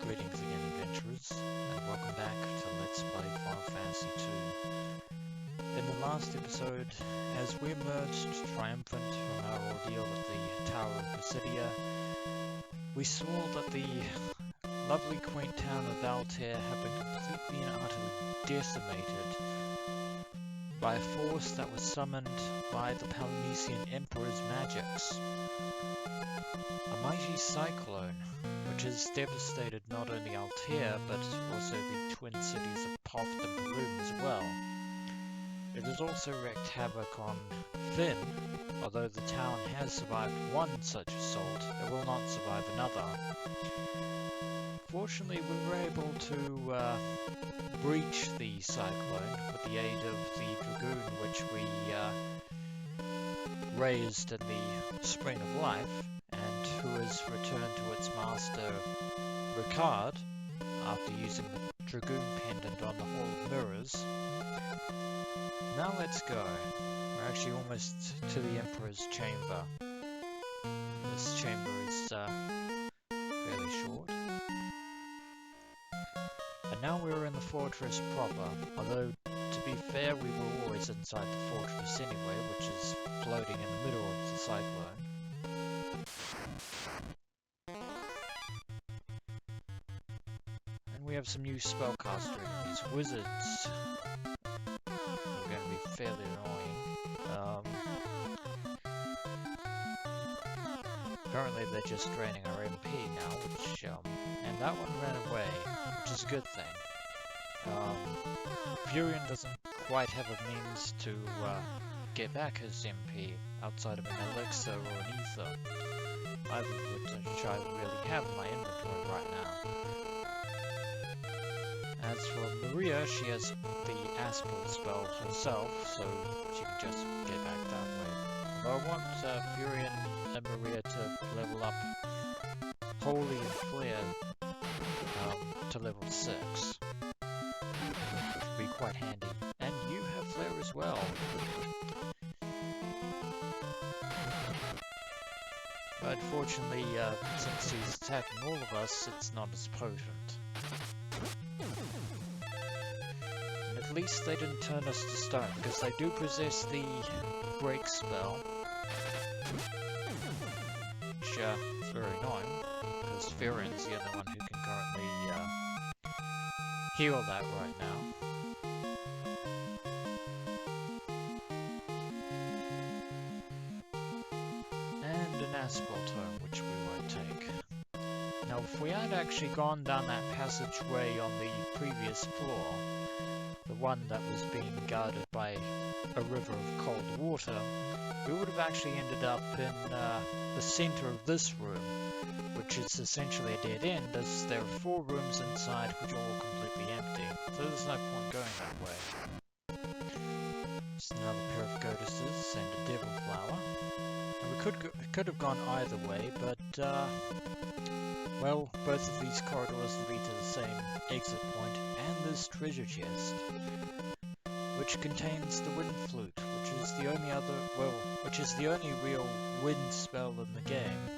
Greetings again, adventurers, and welcome back to Let's Play Final Fantasy II. In the last episode, as we emerged triumphant from our ordeal at the Tower of Palamecia, we saw that the lovely quaint town of Altair had been completely and utterly decimated by a force that was summoned by the Palamecian Emperor's magics. A mighty cyclone, which has devastated not only Altair, but also the twin cities of Poft and Bloom as well. It has also wreaked havoc on Fynn. Although the town has survived one such assault, it will not survive another. Fortunately, we were able to breach the cyclone with the aid of the dragoon which we raised in the Spring of Life, and who has returned to its master Ricard after using the dragoon pendant on the Hall of Mirrors. Now let's go. We're actually almost to the Emperor's chamber. This chamber is fairly short. And now we're in the fortress proper, although to be fair we were always inside the fortress anyway, which is floating in the middle of the cyclone. And we have some new spellcaster enemies. Wizards are going to be fairly annoying. Apparently they're just draining our MP now, which, and that one ran away, which is a good thing. Furion doesn't quite have a means to get back his MP outside of an elixir or an ether, either of which I really have in my inventory right now. As for Maria, she has the Aspel spell herself, so she can just get back that way. Although I want Furion and Maria to level up Holy and Flare to level 6. Which would be quite handy. And you have Flare as well. But fortunately, since he's attacking all of us, it's not as potent. And at least they didn't turn us to stone, because they do possess the break spell. Which is very annoying, because Furion's the only one who can currently heal that right now. And an Aspel tome, which we won't take. Now, if we had actually gone down that passageway on the previous floor, the one that was being guarded by a river of cold water, we would have actually ended up in the center of this room, which is essentially a dead end, as there are 4 rooms inside which are all completely empty, so there's no point going that way. Just another pair of goddesses and a devil flower. And we could have gone either way, but well, both of these corridors lead to the same exit point and this treasure chest, which contains the wind flute, which is the only real wind spell in the game.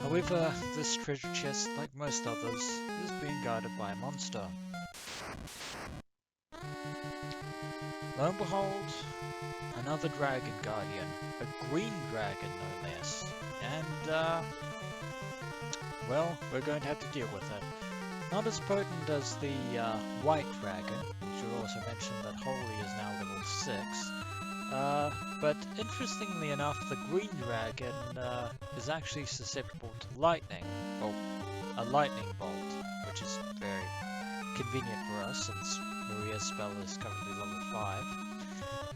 However, this treasure chest, like most others, is being guarded by a monster. Lo and behold, another dragon guardian, a green dragon no less, and well, we're going to have to deal with it. Not as potent as the white dragon, which will also mention that Holy is now level 6. But interestingly enough, the green dragon is actually susceptible to lightning, well, a lightning bolt, which is very convenient for us since Maria's spell is currently level 5.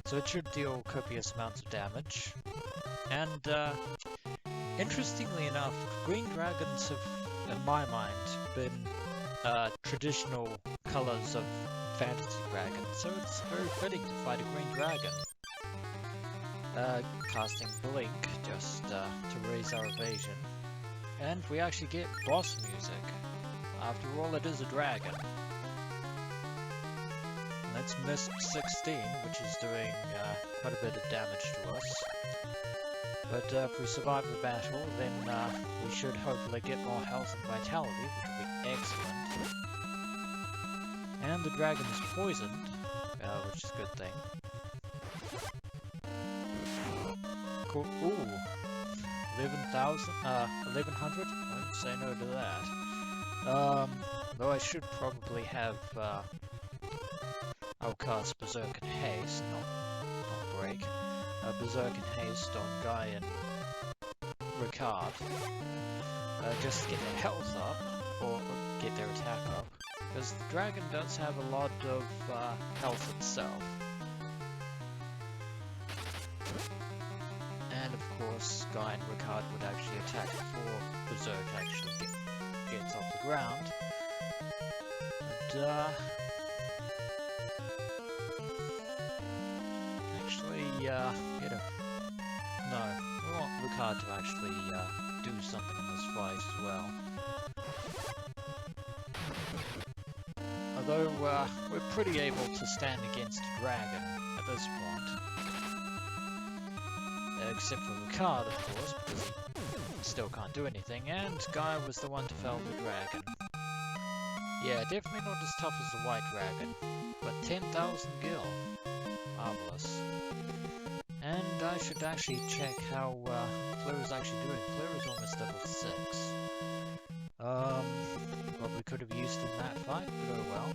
So it should deal copious amounts of damage. And interestingly enough, green dragons have, in my mind, been traditional colors of fantasy dragons, so it's very fitting to fight a green dragon. Casting Blink just to raise our evasion, and we actually get boss music. After all, it is a dragon. And that's Mist 16, which is doing quite a bit of damage to us. But if we survive the battle, then we should hopefully get more health and vitality, which will be excellent. And the dragon is poisoned, which is a good thing. Cool. Ooh, 1100? I won't say no to that. Though I should probably have, I'll cast Berserk and Haste, not Break. Berserk and Haste on Guy and Ricard, just to get their health up, or get their attack up, because the dragon does have a lot of health itself. And of course, Guy and Ricard would actually attack before Berserk actually gets off the ground. But, actually, no, we want Ricard to actually do something in this fight as well. Although we're pretty able to stand against a dragon at this point. Except for Ricard, of course, because he still can't do anything, and Guy was the one to fell the dragon. Yeah, definitely not as tough as the white dragon, but 10,000 gil. Marvelous. And I should actually check how Fleur is actually doing. Fleur is almost level 6. Probably could have used it in that fight, but oh well.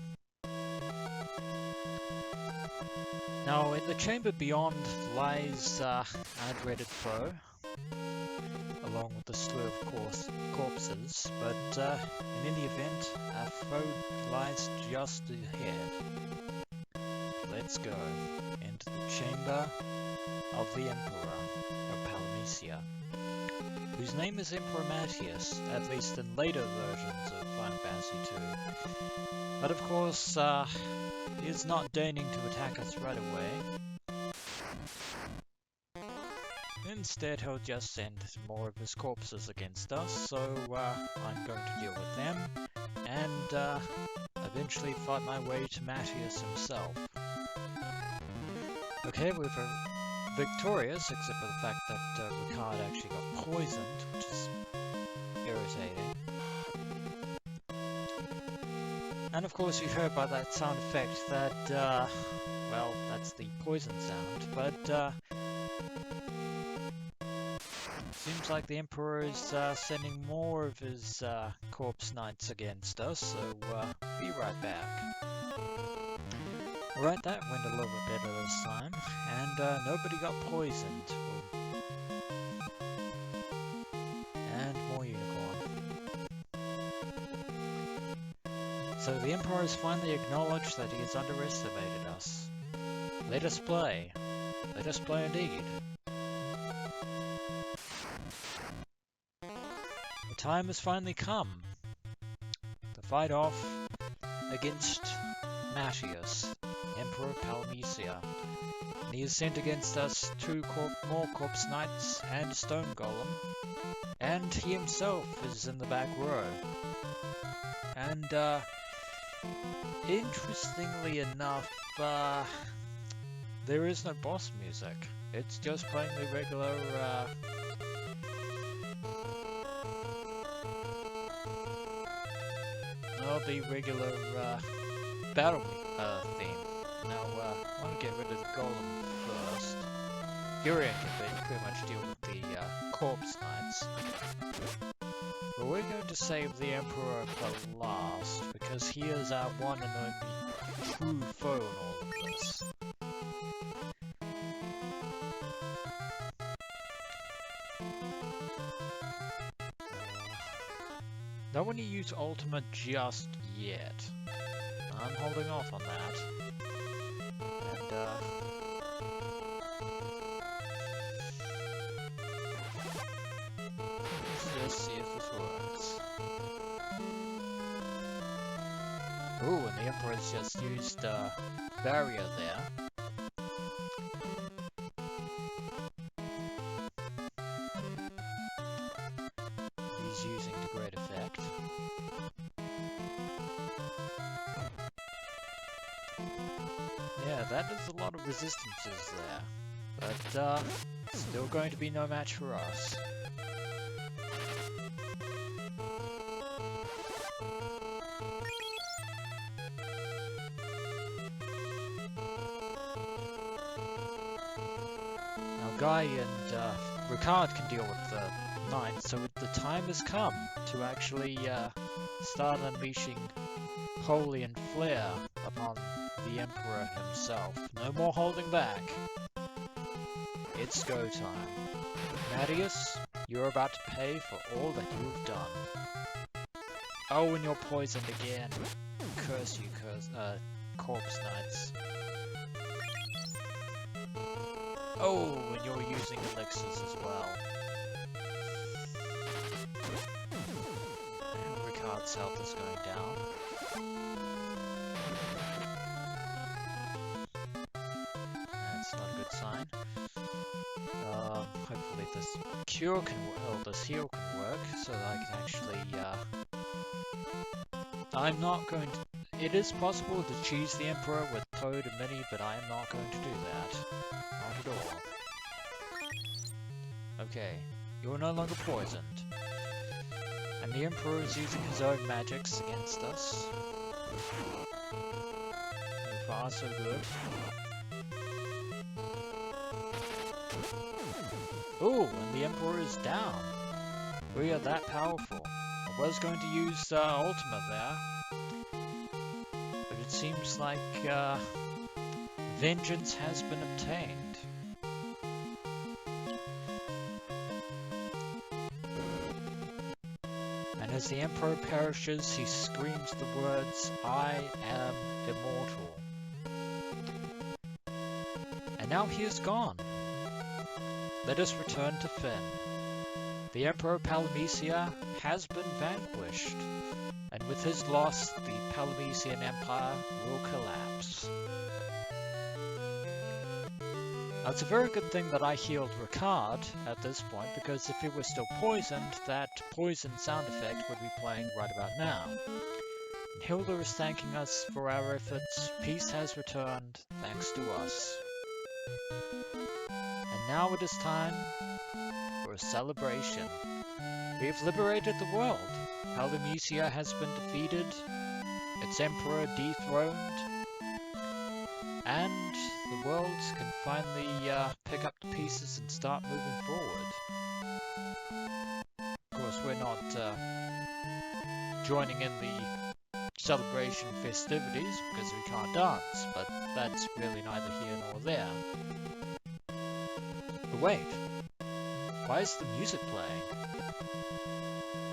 Now, in the chamber beyond lies our dreaded foe, along with the slew of corpses, but in any event, our foe lies just ahead. Let's go into the chamber of the Emperor of Palamecia, whose name is Emperor Mateus, at least in later versions of Final Fantasy II. But of course, he is not deigning to attack us right away. Instead, he'll just send more of his corpses against us, so I'm going to deal with them, and eventually fight my way to Mateus himself. Okay, we're victorious, except for the fact that Ricard actually got poisoned, which is irritating. And of course you heard by that sound effect that, well, that's the poison sound, but seems like the Emperor is sending more of his corpse knights against us, so be right back. Alright, that went a little bit better this time, and nobody got poisoned. And more unicorn. So the Emperor has finally acknowledged that he has underestimated us. Let us play. Let us play indeed. The time has finally come to fight off against Mateus, Emperor of Palamecia. And he has sent against us more corpse knights and a stone golem, and he himself is in the back row. And interestingly enough, there is no boss music. It's just playing the regular battle theme. Now, I want to get rid of the golem first. Yurian can pretty much deal with the corpse knights. But we're going to save the Emperor for last, because he is our one and only true foe in all of this. Don't want to use ultimate just yet. I'm holding off on that. And let's just see if this works. Ooh, and the Emperor's just used barrier there. He's using to great effect. Yeah, that is a lot of resistances there, but still going to be no match for us. Guy and Ricard can deal with the knight, so the time has come to actually start unleashing holy and flair upon the Emperor himself. No more holding back. It's go time. Mateus, you're about to pay for all that you've done. Oh, and you're poisoned again. Curse you, corpse knights. Oh, and you're using elixirs as well. And Ricard's health is going down. That's not a good sign. Hopefully this cure can work, or this heal can work, so that I can actually, I'm not going to... It is possible to cheese the Emperor with Toad and Minnie, but I am not going to do that. Not at all. Okay, you're no longer poisoned. And the Emperor is using his own magics against us. So far, so good. Ooh, and the Emperor is down. We are that powerful. I was going to use Ultima there, but it seems like vengeance has been obtained. And as the Emperor perishes, he screams the words, "I am immortal." And now he is gone. Let us return to Fynn. The Emperor Palamecia has been vanquished, and with his loss, the Palamecian Empire will collapse. Now, it's a very good thing that I healed Ricard at this point, because if he was still poisoned, that poison sound effect would be playing right about now. And Hilda is thanking us for our efforts. Peace has returned, thanks to us. And now it is time for a celebration. We have liberated the world. Palamecia has been defeated, its emperor dethroned, and the world can finally pick up the pieces and start moving forward. Of course, we're not joining in the celebration festivities because we can't dance, but that's really neither here nor there. But wait, why is the music playing?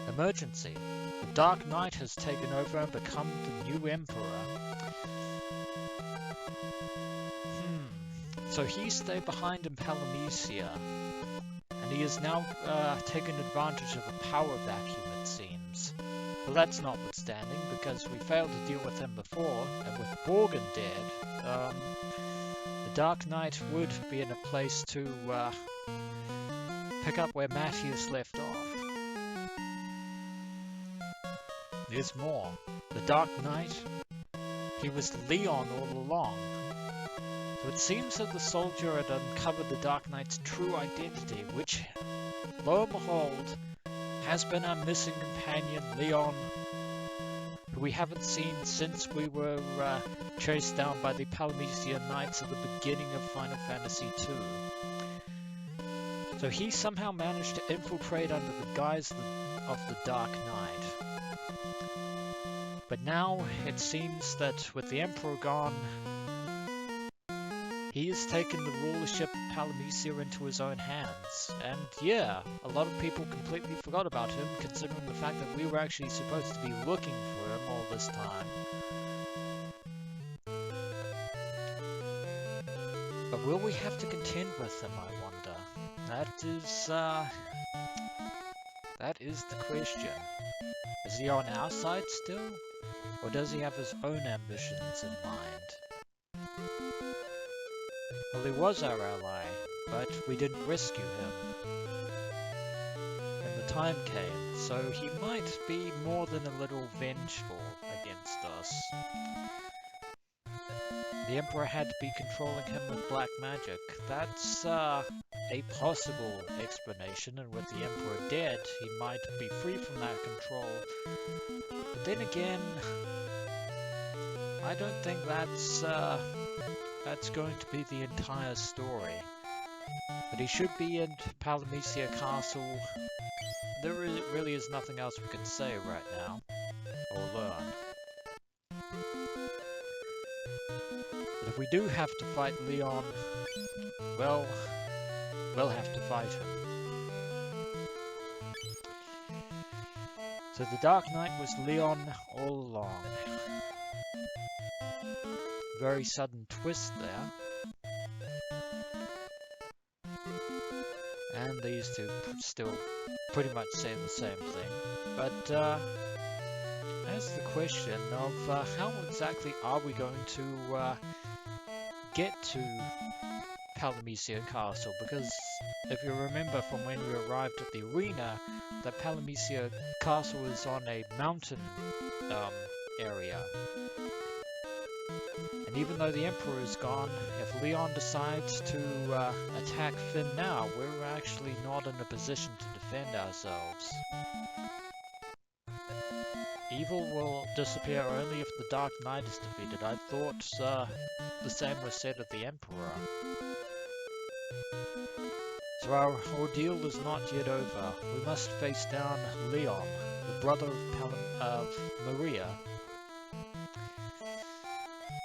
Emergency. The Dark Knight has taken over and become the new Emperor. So he stayed behind in Palamecia, and he has now taken advantage of the power vacuum, it seems. But that's notwithstanding, because we failed to deal with him before, and with Borgen dead, the Dark Knight would be in a place to pick up where Mateus left off. There's more. The Dark Knight, he was Leon all along. So it seems that the soldier had uncovered the Dark Knight's true identity, which, lo and behold, has been our missing companion, Leon, who we haven't seen since we were chased down by the Palamecian Knights at the beginning of Final Fantasy II. So he somehow managed to infiltrate under the guise of the Dark Knight. But now it seems that with the Emperor gone, he has taken the rulership of Palamecia into his own hands. And yeah, a lot of people completely forgot about him, considering the fact that we were actually supposed to be looking for him all this time. But will we have to contend with him, I wonder? That is the question. Is he on our side still? Or does he have his own ambitions in mind? Well, he was our ally, but we didn't rescue him. And the time came, so he might be more than a little vengeful against us. The Emperor had to be controlling him with black magic. That's a possible explanation, and with the Emperor dead, he might be free from that control. But then again, I don't think that's going to be the entire story. But he should be in Palamecia Castle. Really is nothing else we can say right now, or learn. But if we do have to fight Leon, well, we'll have to fight him. So the Dark Knight was Leon all along. Very sudden twist there. And these two still pretty much say the same thing. But that's the question of how exactly are we going to get to Palamecia Castle? Because if you remember from when we arrived at the arena, that Palamecia Castle is on a mountain area. And even though the Emperor is gone, if Leon decides to attack Finn now, we're actually not in a position to defend ourselves. Evil will disappear only if the Dark Knight is defeated. I thought the same was said of the Emperor. So our ordeal is not yet over. We must face down Leon, the brother of Maria,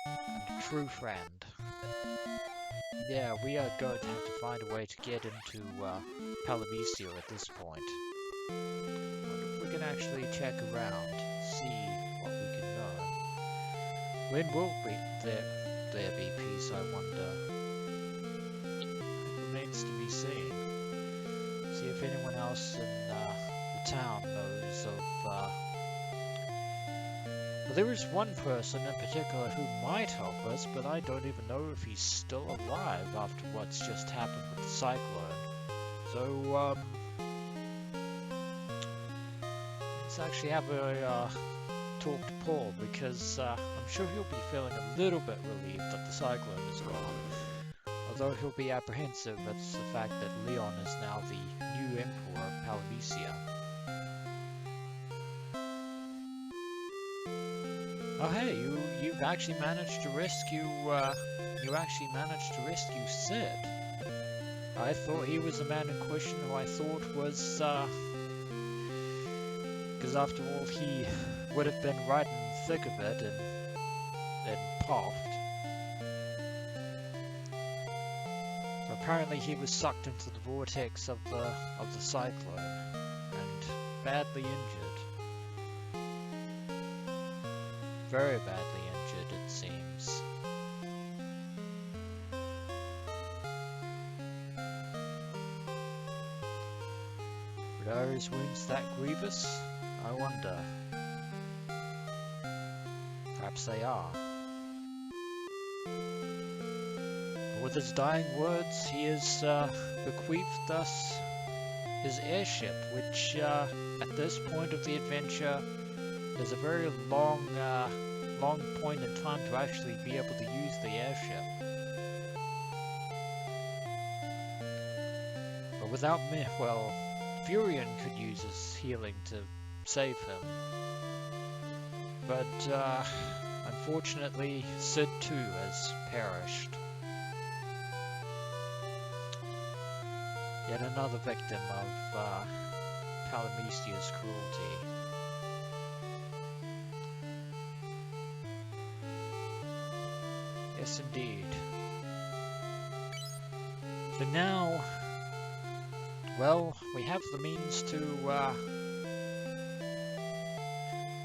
and a true friend. Yeah, we are going to have to find a way to get into Palamecia at this point. I wonder if we can actually check around, see what we can know. When will there be peace, I wonder? It remains to be seen. See if anyone else in the town knows of... Well, there is one person in particular who might help us, but I don't even know if he's still alive after what's just happened with the cyclone. So, let's actually have a talk to Paul, because I'm sure he'll be feeling a little bit relieved that the cyclone is gone. Although he'll be apprehensive at the fact that Leon is now the new Emperor of Palamecia. Oh hey, you've actually managed to rescue Sid. I thought he was the man in question who I thought was because after all he would have been right in the thick of it and popped. So apparently he was sucked into the vortex of the cyclone and badly injured. Very badly injured, it seems. But are his wounds that grievous? I wonder. Perhaps they are. With his dying words, he has bequeathed us his airship, which at this point of the adventure is a very long point in time to actually be able to use the airship. But without me, well, Furion could use his healing to save him. But unfortunately, Sid too has perished. Yet another victim of Palamecia's cruelty. Yes, indeed. So now, well, we have the means to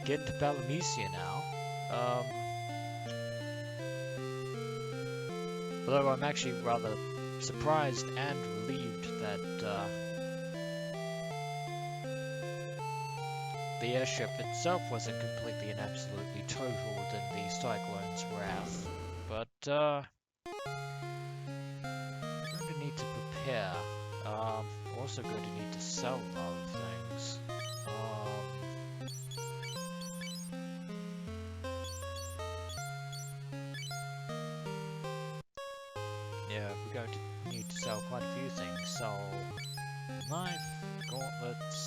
get into Palamecia now. Although I'm actually rather surprised and relieved that the airship itself wasn't completely and absolutely totaled in the cyclone's wrath. But I'm going to need to prepare. Also going to need to sell a lot of things. Yeah, we're going to need to sell quite a few things. Sell knife, gauntlets,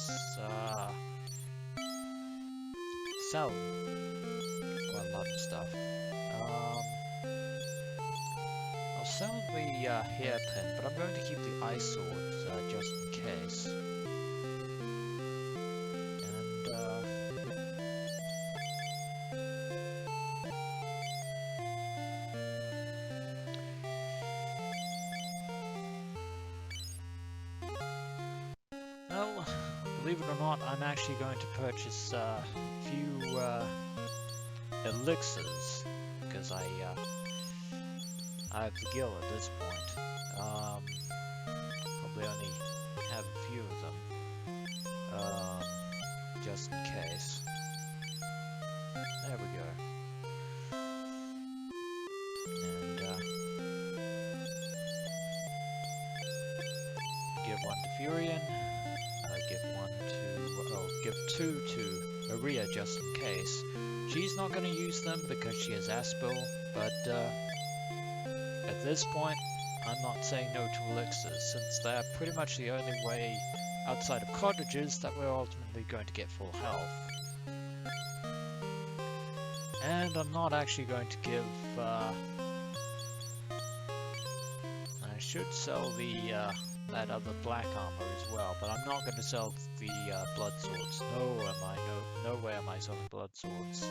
sell quite a lot of stuff. I'll sell the hairpin, but I'm going to keep the ice sword just in case. And well, believe it or not, I'm actually going to purchase a few elixirs because I have the gill at this point. Probably only have a few of them, just in case. There we go. And give one to Furion. Give two to Maria just in case. She's not going to use them because she has Aspel, but at this point, I'm not saying no to elixirs, since they're pretty much the only way outside of cottages that we're ultimately going to get full health. And I'm not actually going to give... I should sell the that other black armor as well, but I'm not going to sell the blood swords. No way am I selling blood swords.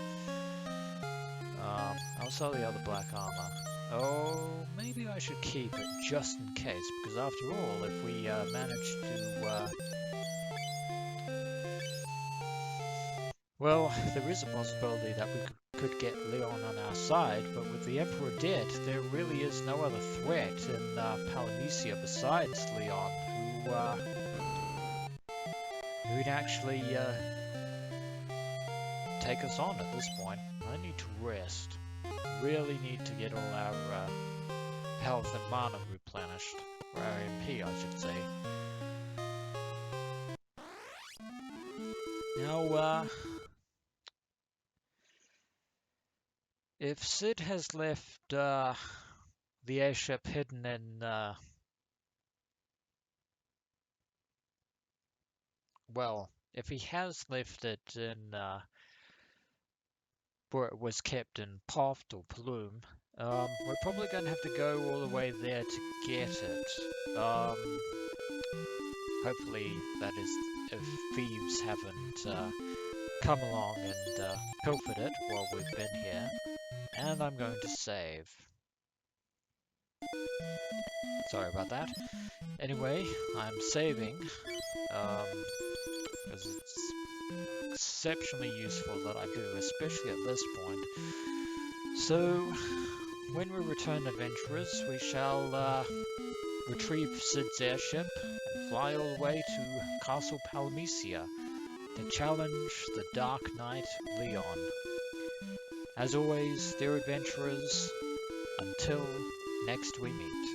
I'll sell the other black armor. Oh, maybe I should keep it just in case, because after all, if we manage to... well, there is a possibility that we could get Leon on our side, but with the Emperor dead, there really is no other threat in Palamecia besides Leon, who'd actually take us on at this point. I need to rest. Really need to get all our health and mana replenished, or our MP I should say. Now, if Sid has left the airship hidden in, well, if he has left it in where it was kept in Poft or Plume, we're probably going to have to go all the way there to get it. Hopefully, that is, if thieves haven't come along and pilfered it while we've been here. And I'm going to save. Sorry about that. Anyway, I'm saving, because it's exceptionally useful that I do, especially at this point. So, when we return adventurers, we shall retrieve Sid's airship and fly all the way to Castle Palamecia to challenge the Dark Knight Leon. As always, dear adventurers, until next we meet.